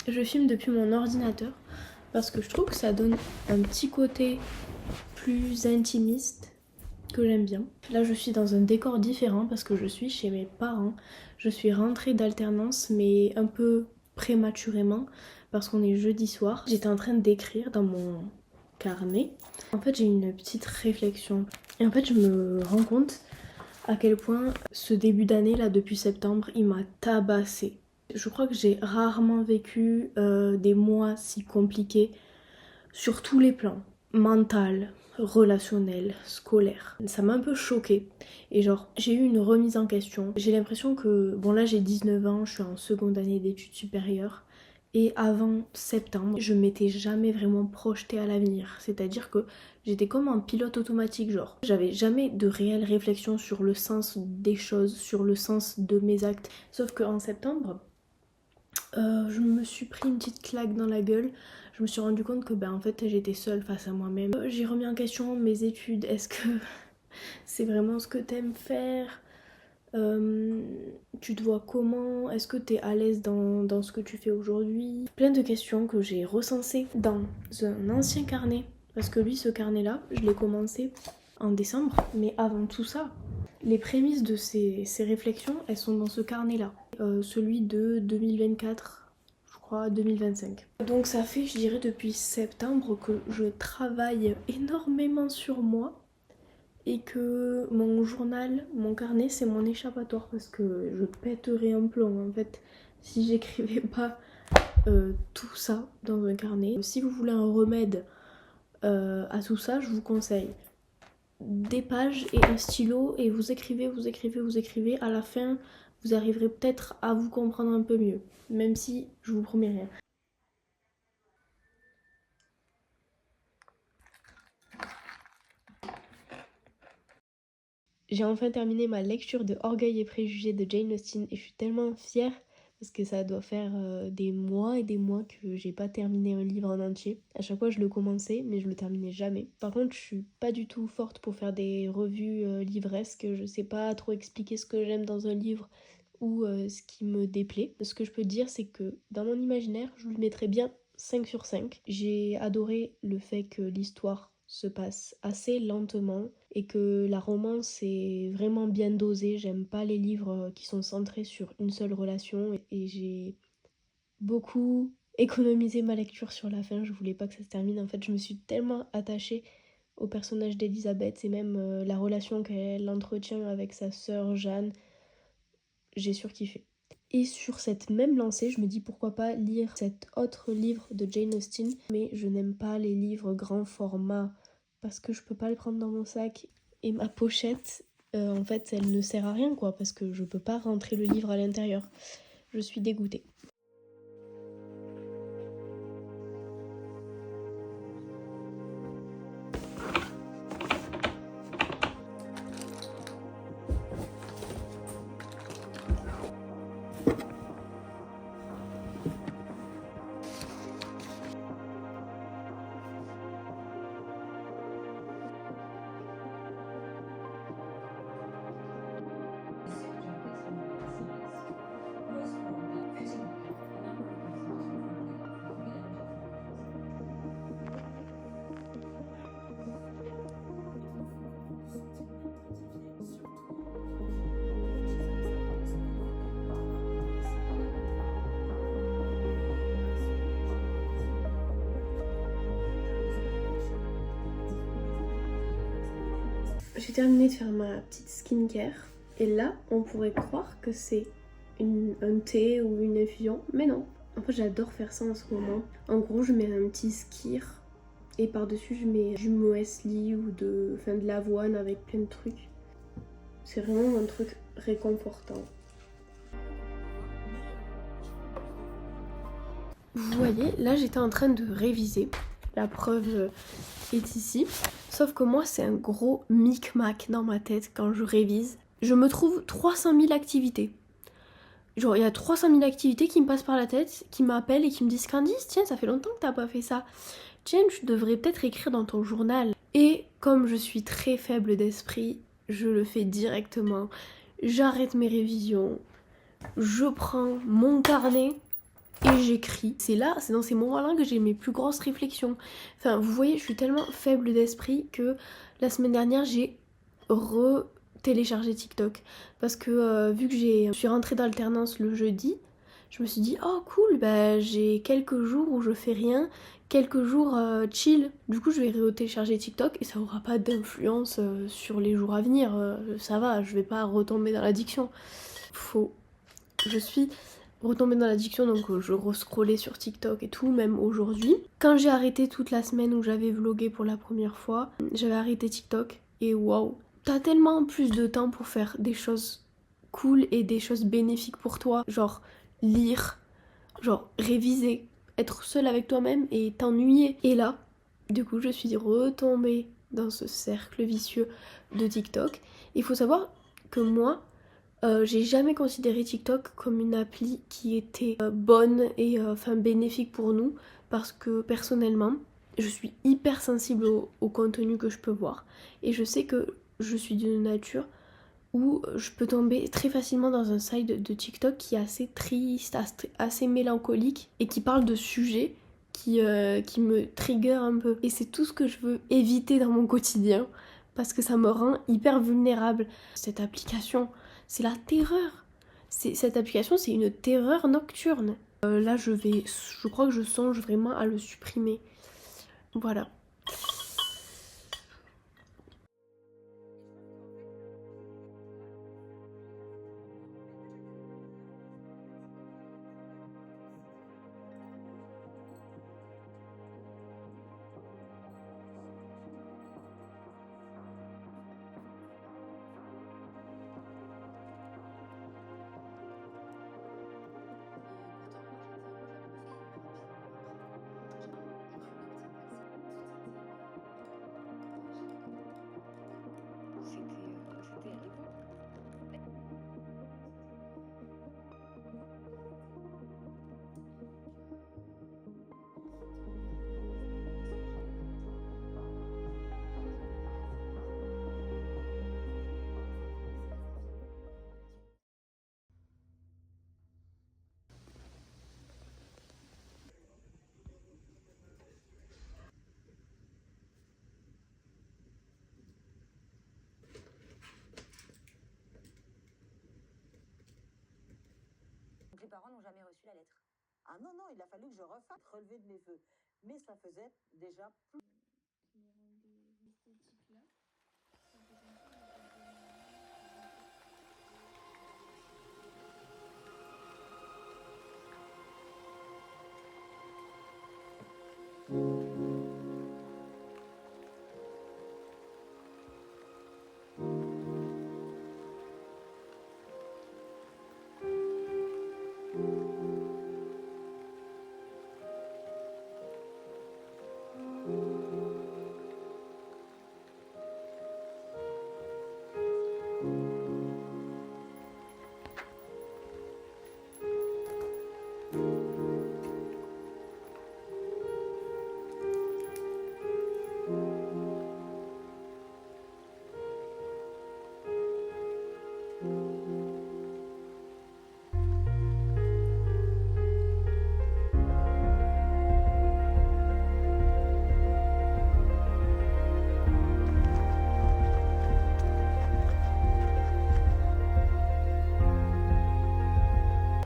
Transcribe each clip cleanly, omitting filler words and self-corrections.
Je filme depuis mon ordinateur parce que je trouve que ça donne un petit côté plus intimiste que j'aime bien. Là je suis dans un décor différent parce que je suis chez mes parents. Je suis rentrée d'alternance mais un peu prématurément parce qu'on est jeudi soir. J'étais en train d'écrire dans mon carnet. En fait j'ai une petite réflexion et en fait je me rends compte à quel point ce début d'année là depuis septembre il m'a tabassé. Je crois que j'ai rarement vécu des mois si compliqués sur tous les plans. Mental, relationnel, scolaire. Ça m'a un peu choquée. Et genre, j'ai eu une remise en question. J'ai l'impression que, bon là j'ai 19 ans, je suis en seconde année d'études supérieures. Et avant septembre, je m'étais jamais vraiment projetée à l'avenir. C'est-à-dire que j'étais comme un pilote automatique, genre. J'avais jamais de réelle réflexion sur le sens des choses, sur le sens de mes actes. Sauf qu'en septembre, je me suis pris une petite claque dans la gueule. Je me suis rendu compte que en fait j'étais seule face à moi-même. J'ai remis en question mes études. Est-ce que c'est vraiment ce que t'aimes faire? Tu te vois comment? Est-ce que t'es à l'aise dans ce que tu fais aujourd'hui? Plein de questions que j'ai recensées dans un ancien carnet. Parce que lui, ce carnet-là, je l'ai commencé en décembre. Mais avant tout ça, les prémices de ces réflexions, elles sont dans ce carnet-là. Celui de 2024, je crois, 2025. Donc ça fait, je dirais, depuis septembre que je travaille énormément sur moi et que mon journal, mon carnet, c'est mon échappatoire parce que je pèterais un plomb en fait si j'écrivais pas tout ça dans un carnet. Si vous voulez un remède à tout ça, je vous conseille des pages et un stylo et vous écrivez, vous écrivez, vous écrivez. À la fin, vous arriverez peut-être à vous comprendre un peu mieux, même si je vous promets rien. J'ai enfin terminé ma lecture de Orgueil et Préjugés de Jane Austen et je suis tellement fière parce que ça doit faire des mois et des mois que j'ai pas terminé un livre en entier. À chaque fois je le commençais mais je le terminais jamais. Par contre je suis pas du tout forte pour faire des revues livresques, je sais pas trop expliquer ce que j'aime dans un livre ou ce qui me déplaît. Ce que je peux dire c'est que dans mon imaginaire je lui mettrais bien 5 sur 5. J'ai adoré le fait que l'histoire se passe assez lentement et que la romance est vraiment bien dosée. J'aime pas les livres qui sont centrés sur une seule relation et j'ai beaucoup économisé ma lecture sur la fin. Je voulais pas que ça se termine. En fait, je me suis tellement attachée au personnage d'Elisabeth et même la relation qu'elle entretient avec sa sœur Jeanne. J'ai surkiffé. Et sur cette même lancée, je me dis pourquoi pas lire cet autre livre de Jane Austen. Mais je n'aime pas les livres grand format parce que je peux pas le prendre dans mon sac. Et ma pochette, en fait, elle ne sert à rien quoi parce que je peux pas rentrer le livre à l'intérieur. Je suis dégoûtée. J'ai terminé de faire ma petite skincare et là on pourrait croire que c'est un thé ou une infusion, mais non. En fait j'adore faire ça en ce moment. En gros je mets un petit skir et par-dessus je mets du muesli ou de l'avoine avec plein de trucs. C'est vraiment un truc réconfortant. Vous voyez, là j'étais en train de réviser. La preuve est ici. Sauf que moi c'est un gros micmac dans ma tête quand je révise. Je me trouve 300 000 activités. Genre il y a 300 000 activités qui me passent par la tête, qui m'appellent et qui me disent Candice, tiens ça fait longtemps que t'as pas fait ça. Tiens tu devrais peut-être écrire dans ton journal. Et comme je suis très faible d'esprit, je le fais directement. j'arrête mes révisions, je prends mon carnet et j'écris. C'est dans ces moments-là que j'ai mes plus grosses réflexions. Enfin, vous voyez, je suis tellement faible d'esprit que la semaine dernière, j'ai téléchargé TikTok. Parce que vu que je suis rentrée d'alternance le jeudi, je me suis dit, oh cool, bah, j'ai quelques jours où je fais rien, quelques jours chill. Du coup, je vais télécharger TikTok et ça aura pas d'influence sur les jours à venir. Ça va, je vais pas retomber dans l'addiction. Je suis retombée dans l'addiction, donc je rescrollais sur TikTok et tout, même aujourd'hui. Quand j'ai arrêté toute la semaine où j'avais vlogué pour la première fois, j'avais arrêté TikTok et waouh, t'as tellement plus de temps pour faire des choses cool et des choses bénéfiques pour toi, genre lire, genre réviser, être seule avec toi-même et t'ennuyer. Et là, du coup, je suis retombée dans ce cercle vicieux de TikTok. Il faut savoir que moi, j'ai jamais considéré TikTok comme une appli qui était bonne et bénéfique pour nous parce que personnellement, je suis hyper sensible au contenu que je peux voir et je sais que je suis d'une nature où je peux tomber très facilement dans un site de TikTok qui est assez triste, assez mélancolique et qui parle de sujets qui me trigger un peu. Et c'est tout ce que je veux éviter dans mon quotidien parce que ça me rend hyper vulnérable. Cette application, c'est la terreur. Cette application, c'est une terreur nocturne. Là, je crois que je songe vraiment à le supprimer. Voilà. Les parents n'ont jamais reçu la lettre. Ah non, non, il a fallu que je refasse relever de mes vœux. Mais ça faisait déjà plus.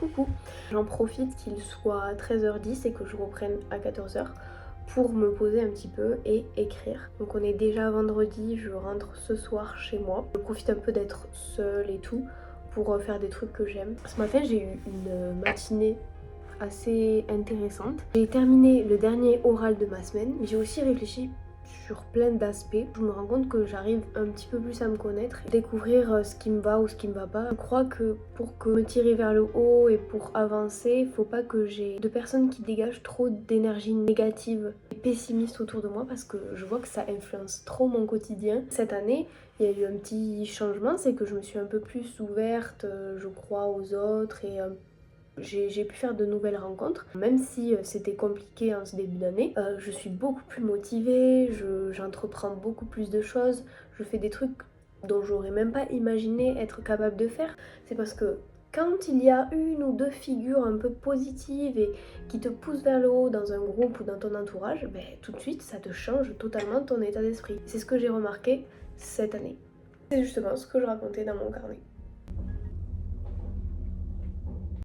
Coucou. J'en profite qu'il soit 13h10 et que je reprenne à 14h pour me poser un petit peu et écrire. Donc on est déjà vendredi, je rentre ce soir chez moi. Je profite un peu d'être seule et tout pour faire des trucs que j'aime. Ce matin j'ai eu une matinée assez intéressante. J'ai terminé le dernier oral de ma semaine, mais j'ai aussi réfléchi sur plein d'aspects. Je me rends compte que j'arrive un petit peu plus à me connaître, découvrir ce qui me va ou ce qui me va pas. Je crois que pour me tirer vers le haut et pour avancer, faut pas que j'ai de personnes qui dégagent trop d'énergie négative et pessimiste autour de moi parce que je vois que ça influence trop mon quotidien. Cette année, il y a eu un petit changement, c'est que je me suis un peu plus ouverte, je crois, aux autres et j'ai pu faire de nouvelles rencontres, même si c'était compliqué en ce début d'année. Je suis beaucoup plus motivée, j'entreprends beaucoup plus de choses, je fais des trucs dont j'aurais même pas imaginé être capable de faire. C'est parce que quand il y a une ou deux figures un peu positives et qui te poussent vers le haut dans un groupe ou dans ton entourage, ben, tout de suite ça te change totalement ton état d'esprit. C'est ce que j'ai remarqué cette année. C'est justement ce que je racontais dans mon carnet.